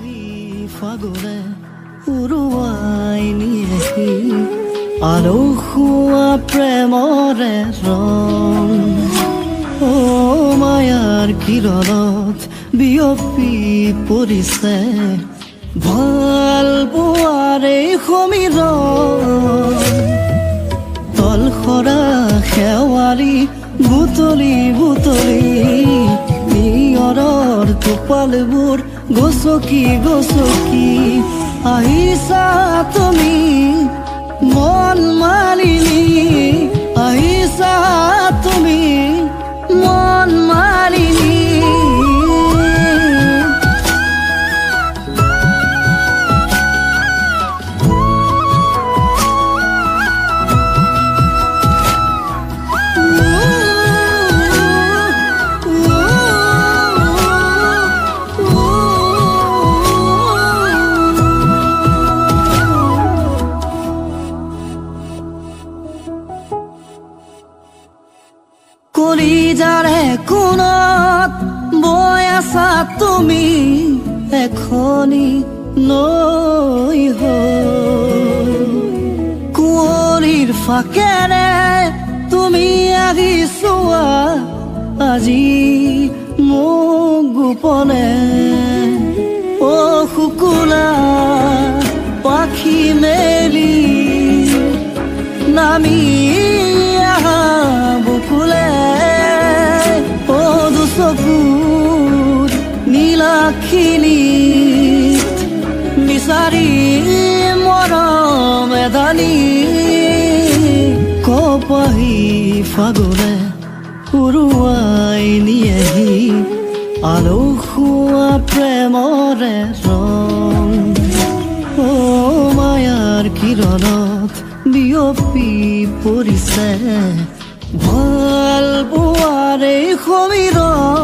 কপাহী ফাগুনে উৰুৱাই নিয়েহি আলসুৱা প্ৰেমৰে ৰং ও মায়াৰ কিৰণত বিয়পি পৰিছে ভাল পোৱাৰে সমীৰণ তলসৰা শেৱাৰী বুটলি বুটলি নিয়ৰৰ টোপালবোৰ গছকি গছকি আহিছা তুমি মন মালিনী আহিছা তুমি মন মালিনী কলিজাৰে কোণত বৈ আছা তুমি এখনি নৈ হৈ কুঁৱলীৰ ফাকেৰে তুমি আহিছোৱা আজি মোক গোপনে অ শুকুলা পাখি মেলি নামি আহা বুকুলে ও দুচকুৰ নীলাখিনিত বিচাৰি মৰম এদানি কপাহী ফাগুনে উৰুৱাই নিয়েহি আলসুৱা প্ৰেমৰে ৰং ও মায়াৰ কিৰণত বিয়পি পৰিছে ভাল পোৱাৰে সমীৰণ